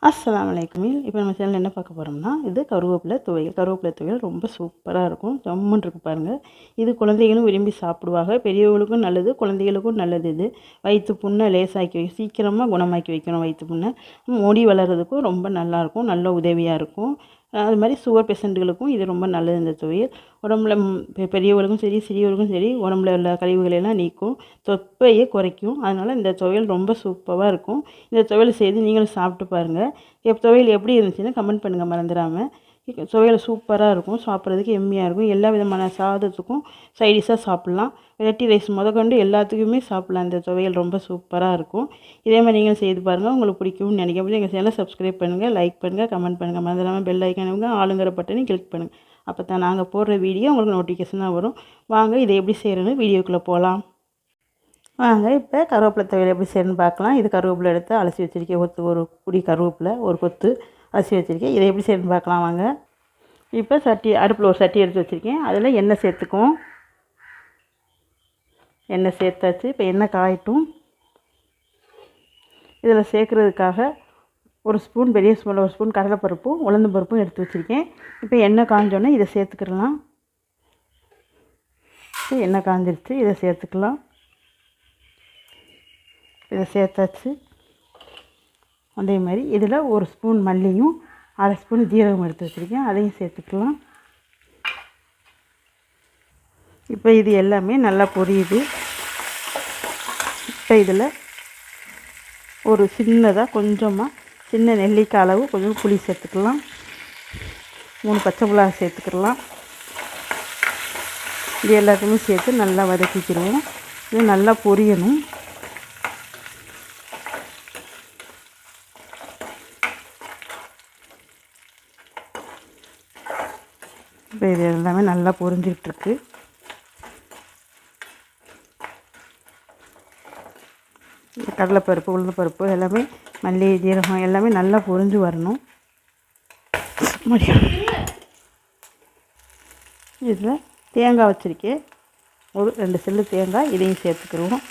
அஸ்ஸலாமு அலைக்கும். இப்போ நம்ம சேனலில் என்ன பார்க்க போகிறோம்னா, இது கருவேப்பிலை துவையல். கருவேப்பிலை துவையல் ரொம்ப சூப்பராக இருக்கும். ஜம்முன்னு இருக்கு பாருங்கள். இது குழந்தைகளும் விரும்பி சாப்பிடுவாங்க. பெரியவங்களுக்கும் நல்லது, குழந்தைகளுக்கும் நல்லது. இது வயிற்று புண்ணை லேசாக்கி சீக்கிரமாக குணமாக்கி வைக்கணும். வயிற்று புண்ணை முடி வளர்கிறதுக்கும் ரொம்ப நல்லாயிருக்கும், நல்ல உதவியாக இருக்கும். அது மாதிரி சுகர் பேஷண்ட்டுகளுக்கும் இது ரொம்ப நல்லது. இந்த துவையல் உடம்புல பெரியவர்களுக்கும் சரி சிறியவர்களுக்கும் சரி உடம்புல உள்ள கழிவுகளெல்லாம் நீக்கும், தொப்பையை குறைக்கும். அதனால் இந்த துவையல் ரொம்ப சூப்பராக இருக்கும். இந்த துவையல் செய்து நீங்களும் சாப்பிட்டு பாருங்கள். துவையல் எப்படி இருந்துச்சுன்னு கமெண்ட் பண்ணுங்கள் மறந்துடாமல். துவையல் சூப்பராக இருக்கும், சாப்பிட்றதுக்கு எம்மியாக இருக்கும். எல்லா விதமான சாதத்துக்கும் சைடிஷாக சாப்பிட்லாம். வெரைட்டி ரைஸ் முதற்கொண்டு எல்லாத்துக்குமே சாப்பிட்லாம். இந்த துவையல் ரொம்ப சூப்பராக இருக்கும். இதே மாதிரி நீங்கள் செய்து பாருங்கள், உங்களுக்கு பிடிக்கும்னு நினைக்கும். எங்கள் சேனலை சப்ஸ்கிரைப் பண்ணுங்கள், லைக் பண்ணுங்கள், கமெண்ட் பண்ணுங்கள். மறந்துடாமல் பெல் ஐக்கானுங்க ஆளுங்கிற பட்டனை கிளிக் பண்ணுங்கள். அப்போ தான் நாங்கள் போடுற வீடியோ உங்களுக்கு நோட்டிஃபிகேஷனாக வரும். வாங்க இதை எப்படி செய்கிறேன்னு வீடியோக்குள்ளே போகலாம். வாங்க இப்போ கருவேப்பிலை துவையல் எப்படி செய்யணும்னு பார்க்கலாம். இது கருவேப்பிலை எடுத்து அலசி வச்சுருக்கேன். ஒரு குடி கருவேப்பிலை, ஒரு கொத்து அலசி வச்சுருக்கேன். இதை எப்படி செய்யணும்னு பார்க்கலாம் வாங்க. இப்போ அடுப்பில் ஒரு சட்டி எடுத்து வச்சுருக்கேன். அதில் எண்ணெய் சேர்த்துக்குவோம். எண்ணெய் சேர்த்தாச்சு. இப்போ எண்ணெய் காயட்டும். இதில் சேர்க்குறதுக்காக ஒரு ஸ்பூன், பெரிய ஸ்பூனில் ஒரு ஸ்பூன் கடலைப்பருப்பும் உளுந்து பருப்பும் எடுத்து வச்சுருக்கேன். இப்போ எண்ணெய் காஞ்சோன்னே இதை சேர்த்துக்கிடலாம். எண்ணெய் காஞ்சிருச்சு, இதை சேர்த்துக்கலாம். இதை சேர்த்தாச்சு. அதே மாதிரி இதில் ஒரு ஸ்பூன் மல்லியும் அரை ஸ்பூன் ஜீரகம் எடுத்து வச்சுருக்கேன், அதையும் சேர்த்துக்கலாம். இப்போ இது எல்லாமே நல்லா பொரியுது. இப்போ இதில் ஒரு சின்னதாக சின்ன நெல்லிக்காய் அளவு கொஞ்சம் புளி சேர்த்துக்கலாம். 3 பச்சை மிளகாய் சேர்த்துக்கலாம். இது எல்லாத்தையுமே சேர்த்து நல்லா வதக்கிக்கிடுவோம். இது நல்லா பொரியணும். இப்போ இது எல்லாமே நல்லா பொரிஞ்சிக்கிட்டுருக்கு. கடலைப்பருப்பு, உளுந்து பருப்பு எல்லாமே, மல்லி, ஜீரகம் எல்லாமே நல்லா பொரிஞ்சு வரணும். இதில் தேங்காய் வச்சுருக்கேன், ஒரு 2 சில்லு தேங்காய், இதையும் சேர்த்துக்கிடுவோம்.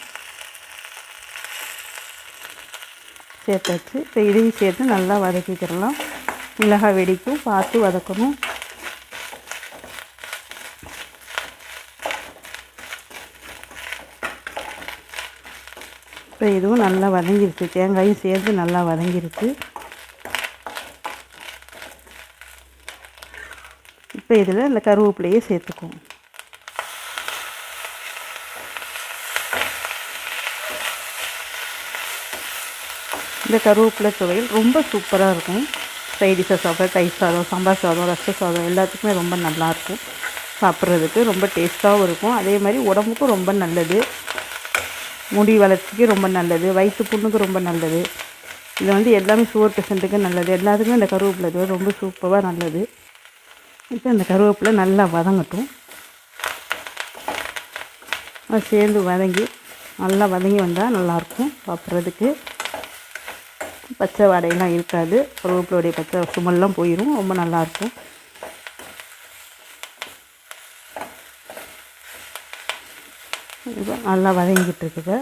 சேர்த்தாச்சு. இப்போ இதையும் சேர்த்து நல்லா வதக்கிக்கிடலாம். மிளகாய் வெடிக்கும், பார்த்து வதக்கணும். இப்போ இதுவும் நல்லா வதங்கிருச்சு, தேங்காயும் சேர்த்து நல்லா வதங்கிருச்சு. இப்போ இதில் இந்த கருவேப்பிலையே சேர்த்துக்குவோம். இந்த கருவேப்பிலை துவையல் ரொம்ப சூப்பராக இருக்கும். சைடிஷாக சாப்பிட, தயிர் சாதம், சாம்பார் சாதம், ரச சாதம் எல்லாத்துக்குமே ரொம்ப நல்லாயிருக்கும். சாப்பிட்றதுக்கு ரொம்ப டேஸ்ட்டாகவும் இருக்கும். அதே மாதிரி உடம்புக்கும் ரொம்ப நல்லது. முடி வளர்ச்சிக்கு ரொம்ப நல்லது, வயிற்று புண்ணுக்கு ரொம்ப நல்லது. இது எல்லாமே சுகர் பேஷண்ட்டுக்கு நல்லது. எல்லாத்துக்குமே இந்த கருவேப்பிலை துவையல் ரொம்ப சூப்பராக நல்லது. இப்போ இந்த கருவேப்பிலை நல்லா வதங்கட்டும். அது சேர்ந்து நல்லா வதங்கி வந்தால் நல்லாயிருக்கும் சாப்பிட்றதுக்கு. பச்சை வாடையெல்லாம் இருக்காது. கருவேப்பிலையுடைய பச்சை சுமெல்லாம் போயிடும். ரொம்ப நல்லாயிருக்கும். இப்போ நல்லா வதங்கிட்டு இருக்குது.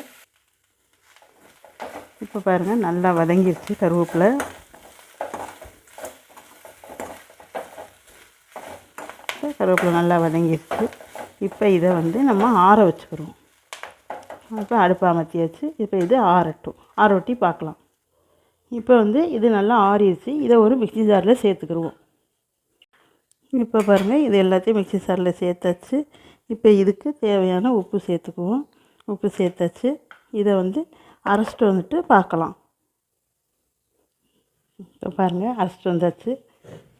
இப்போ பாருங்கள் நல்லா வதங்கிடுச்சு கருவேப்பிலை. கருவேப்பிலை நல்லா வதங்கிடுச்சு. இப்போ இதை நம்ம ஆற வச்சுக்கிறோம். இப்போ அடுப்பு அமர்த்தியாச்சு. இப்போ இது ஆறொட்டி பார்க்கலாம். இப்போ இது நல்லா ஆறிடுச்சு. இதை ஒரு மிக்ஸி ஜாரில் சேர்த்துக்கிடுவோம். இப்போ பாருங்கள் இது எல்லாத்தையும் மிக்ஸி ஜாரில் சேர்த்தாச்சு. இப்போ இதுக்கு தேவையான உப்பு சேர்த்துக்குவோம். உப்பு சேர்த்தாச்சு. இதை அரைச்சிட்டு பார்க்கலாம். இப்போ பாருங்கள் அரைச்சிட்டு வந்தாச்சு.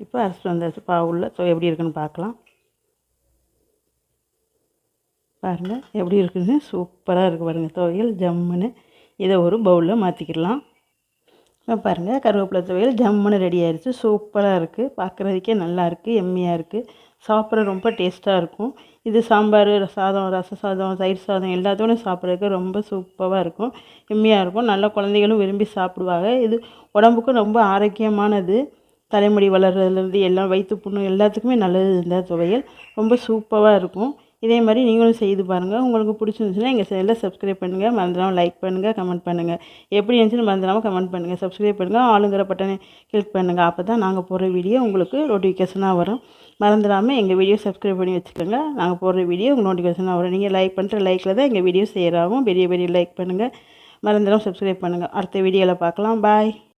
இப்போ அரைச்சிட்டு வந்தாச்சு. உள்ள எப்படி இருக்குன்னு பார்க்கலாம். பாருங்கள் எப்படி இருக்குதுன்னு, சூப்பராக இருக்குது பாருங்கள் துவையல் ஜம்முன்னு. இதை ஒரு பவுலில் மாற்றிக்கிடலாம். இப்போ பாருங்கள் கருவேப்பிலை துவையல் ஜம்முன்னு ரெடி ஆயிடுச்சு. சூப்பராக இருக்குது, பார்க்குறதுக்கே நல்லா இருக்குது, எம்மியாக இருக்குது, சாப்பிட்ற ரொம்ப டேஸ்ட்டாக இருக்கும். இது சாம்பார், சாதம், ரச சாதம், தயிர் சாதம் எல்லாத்தோட சாப்பிட்றதுக்கு ரொம்ப சூப்பராக இருக்கும், எம்மியாக இருக்கும். நல்லா குழந்தைகளும் விரும்பி சாப்பிடுவாங்க. இது உடம்புக்கும் ரொம்ப ஆரோக்கியமானது. தலைமுடி வளர்கிறதுலேருந்து எல்லாம், வயிற்று புண்ணு எல்லாத்துக்குமே நல்லது. இந்த துவையல் ரொம்ப சூப்பராக இருக்கும். இதே மாதிரி நீங்களும் செய்து பாருங்கள். உங்களுக்கு பிடிச்சிருந்துச்சுன்னா எங்கள் சேனலை சப்ஸ்கிரைப் பண்ணுங்கள். மறந்துடாமல் லைக் பண்ணுங்கள், கமெண்ட் பண்ணுங்கள். எப்படி இருந்துச்சுன்னு மறந்துடாமல் கமெண்ட் பண்ணுங்கள். சப்ஸ்கிரைப் பண்ணுங்கள், ஆளுங்கிற பட்டனை கிளிக் பண்ணுங்கள். அப்போ தான் நாங்கள் போடுற வீடியோ உங்களுக்கு நோட்டிஃபிகேஷனாக வரும். மறந்துடாமல் எங்கள் வீடியோ சப்ஸ்கிரைப் பண்ணி வச்சுக்கோங்க. நாங்கள் போடுற வீடியோ உங்களுக்கு நோட்டிஃபிகேஷனாக வரும். நீங்கள் லைக் பண்ணுற லைக்கில் தான் எங்கள் வீடியோ ஷேர் ஆகும். பெரிய பெரிய லைக் பண்ணுங்கள். மறந்துடாமல் சப்ஸ்கிரைப் பண்ணுங்கள். அடுத்த வீடியோவில் பார்க்கலாம். பாய்.